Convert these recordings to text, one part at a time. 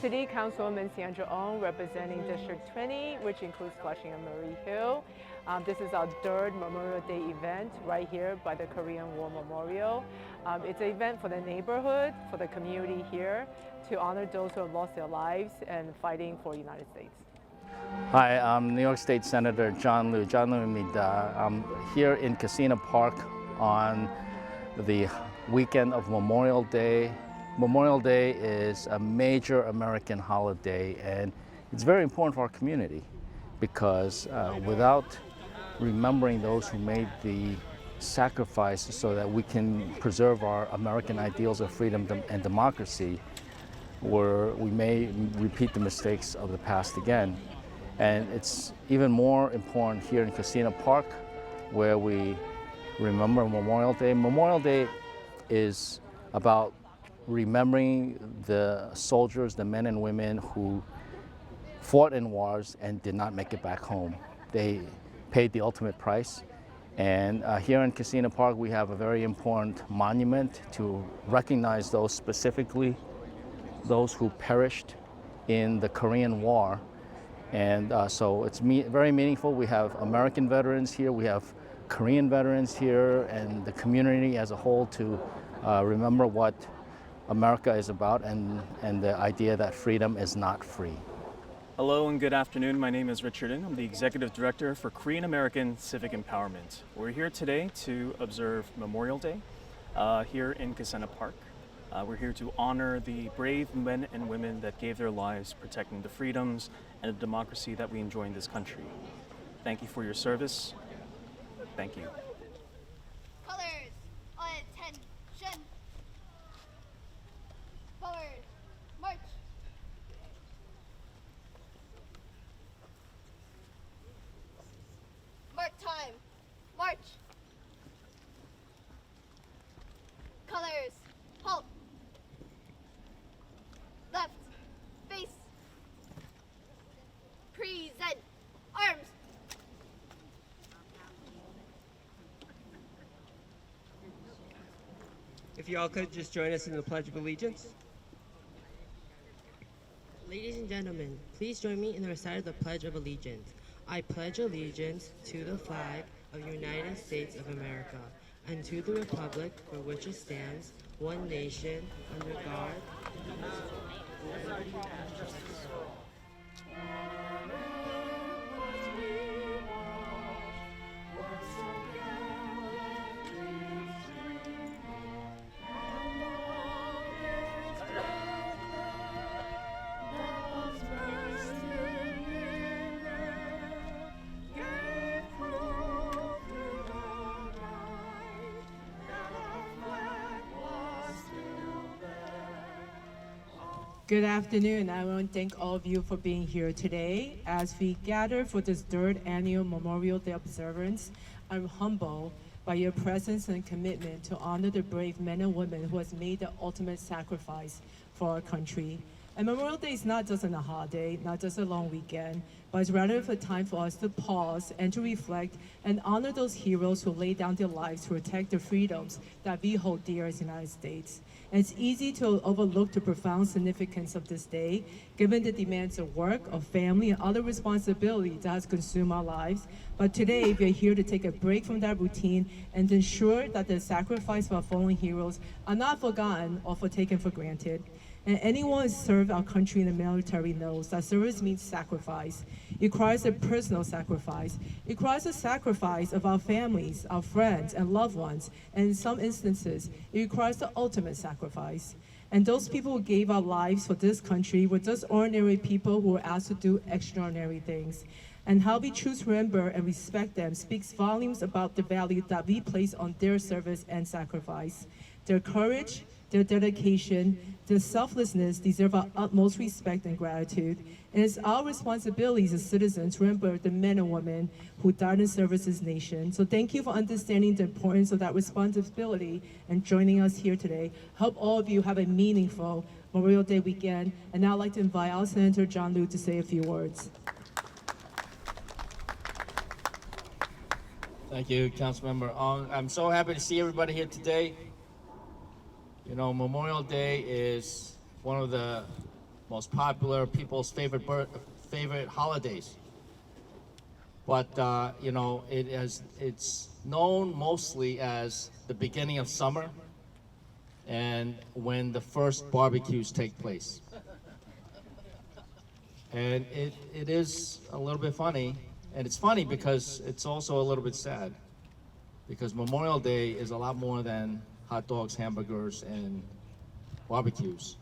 City Councilwoman Sandra Ung, representing District 20, which includes Flushing and Murray Hill. This is our third Memorial Day event right here by the Korean War Memorial. It's an event for the neighborhood, for the community here, to honor those who have lost their lives and fighting for the United States. Hi, I'm New York State Senator John Lu입니다. I'm here in Kissena Park on the weekend of Memorial Day. Memorial Day is a major American holiday, and it's very important for our community because without remembering those who made the sacrifice so that we can preserve our American ideals of freedom and democracy, we may repeat the mistakes of the past again. And it's even more important here in Kissena Park, where we remember Memorial Day. Memorial Day is about remembering the soldiers, the men and women who fought in wars and did not make it back home. They paid the ultimate price. And here in Kissena Park, we have a very important monument to recognize those specifically, those who perished in the Korean War. And so it's very meaningful. We have American veterans here, we have Korean veterans here, and the community as a whole to remember what America is about and the idea that freedom is not free. Hello and good afternoon. My name is Richard Ung. I'm the Executive Director for Korean American Civic Empowerment. We're here today to observe Memorial Day here in Kissena Park. We're here to honor the brave men and women that gave their lives protecting the freedoms and the democracy that we enjoy in this country. Thank you for your service. Thank you. Colors, attention. Forward, march. Mark time, march. Colors, halt. Left, face. Present, arms. If you all could just join us in the Pledge of Allegiance. Ladies and gentlemen, please join me in the recital of the Pledge of Allegiance. I pledge allegiance to the flag of the United States of America and to the republic for which it stands, one nation, under God, indivisible. Good afternoon. I want to thank all of you for being here today. As we gather for this third annual Memorial Day observance, I'm humbled by your presence and commitment to honor the brave men and women who has made the ultimate sacrifice for our country. And Memorial Day is not just a holiday, not just a long weekend, but it's rather a time for us to pause and to reflect and honor those heroes who laid down their lives to protect the freedoms that we hold dear as the United States. And it's easy to overlook the profound significance of this day, given the demands of work, of family, and other responsibilities that has consumed our lives. But today, we are here to take a break from that routine and ensure that the sacrifice of our fallen heroes are not forgotten or taken for granted. And anyone who served our country in the military knows that service means sacrifice. It requires a personal sacrifice. It requires a sacrifice of our families, our friends, and loved ones. And in some instances, it requires the ultimate sacrifice. And those people who gave our lives for this country were just ordinary people who were asked to do extraordinary things. And how we choose to remember and respect them speaks volumes about the value that we place on their service and sacrifice. Their courage, their dedication, their selflessness deserve our utmost respect and gratitude. And it's our responsibility as citizens to remember the men and women who died in service to this nation. So thank you for understanding the importance of that responsibility and joining us here today. Hope all of you have a meaningful Memorial Day weekend. And now I'd like to invite our Senator John Liu to say a few words. Thank you, Councilmember Ung. I'm so happy to see everybody here today. You know, Memorial Day is one of the most popular, people's favorite holidays. But you know, it's known mostly as the beginning of summer and when the first barbecues take place. And it is a little bit funny, and it's funny because it's also a little bit sad, because Memorial Day is a lot more than hot dogs, hamburgers, and barbecues.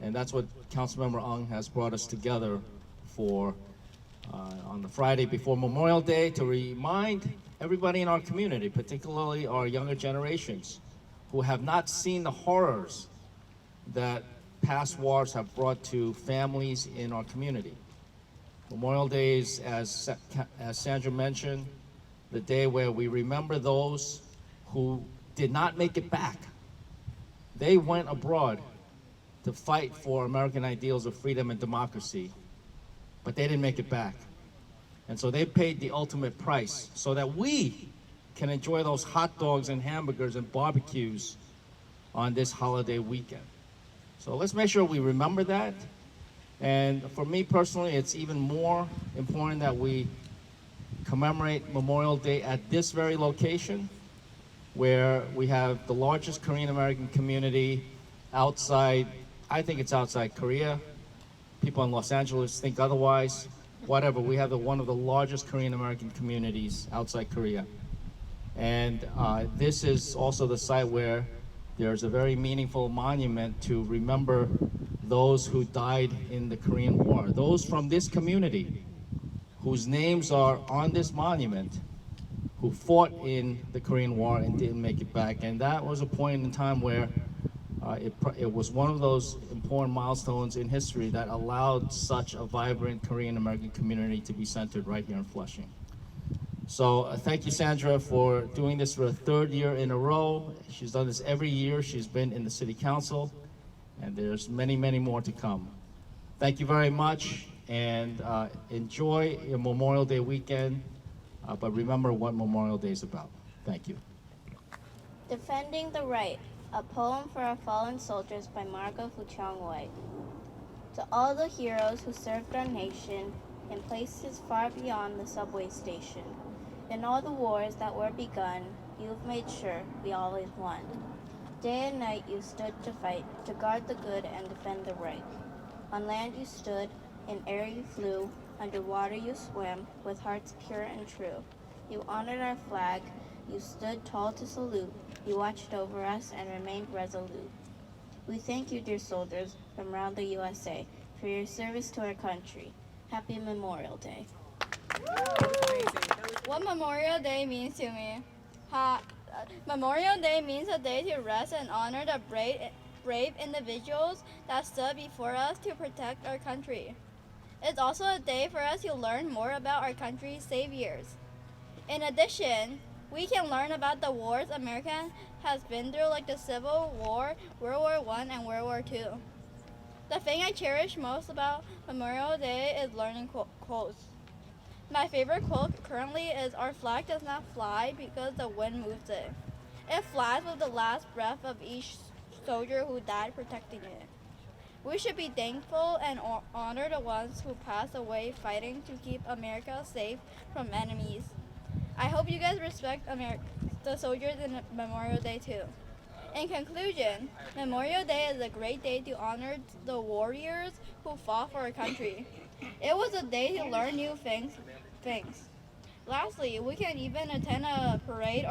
And that's what Councilmember Ung has brought us together for on the Friday before Memorial Day, to remind everybody in our community, particularly our younger generations, who have not seen the horrors that past wars have brought to families in our community. Memorial Day is, as Sandra mentioned, the day where we remember those who did not make it back. They went abroad to fight for American ideals of freedom and democracy, but they didn't make it back. And so they paid the ultimate price so that we can enjoy those hot dogs and hamburgers and barbecues on this holiday weekend. So let's make sure we remember that. And for me personally, it's even more important that we commemorate Memorial Day at this very location, where we have the largest Korean American community outside, I think it's outside Korea. People in Los Angeles think otherwise. Whatever, we have one of the largest Korean American communities outside Korea. And this is also the site where there's a very meaningful monument to remember those who died in the Korean War. Those from this community whose names are on this monument, who fought in the Korean War and didn't make it back. And that was a point in time where it was one of those important milestones in history that allowed such a vibrant Korean American community to be centered right here in Flushing. So thank you, Sandra, for doing this for a third year in a row. She's done this every year. She's been in the City Council, and there's many, many more to come. Thank you very much, and enjoy your Memorial Day weekend, but remember what Memorial Day is about. Thank you. Defending the Right, a poem for our fallen soldiers by Margo Fuchong White. To all the heroes who served our nation in places far beyond the subway station, in all the wars that were begun, you've made sure we always won. Day and night you stood to fight, to guard the good and defend the right. On land you stood, in air you flew, under water you swam, with hearts pure and true. You honored our flag, you stood tall to salute, you watched over us and remained resolute. We thank you, dear soldiers, from around the USA, for your service to our country. Happy Memorial Day. What Memorial Day means to me? Memorial Day means a day to rest and honor the brave individuals that stood before us to protect our country. It's also a day for us to learn more about our country's saviors. In addition, we can learn about the wars America has been through, like the Civil War, World War I, and World War II. The thing I cherish most about Memorial Day is learning quotes. My favorite quote currently is, "Our flag does not fly because the wind moves it. It flies with the last breath of each soldier who died protecting it." We should be thankful and honor the ones who passed away fighting to keep America safe from enemies. I hope you guys respect the soldiers in Memorial Day too. In conclusion, Memorial Day is a great day to honor the warriors who fought for our country. It was a day to learn new things. Lastly, we can even attend a parade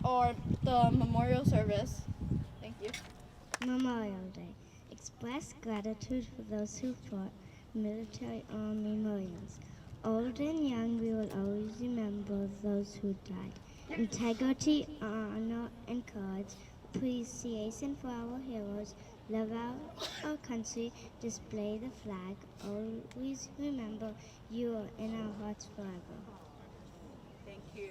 or the memorial service. Thank you. Memorial Day. Express gratitude for those who fought, military army millions. Old and young, we will always remember those who died. Integrity, honor, and courage, appreciation for our heroes, love our country, display the flag, always remember you are in our hearts forever. Thank you.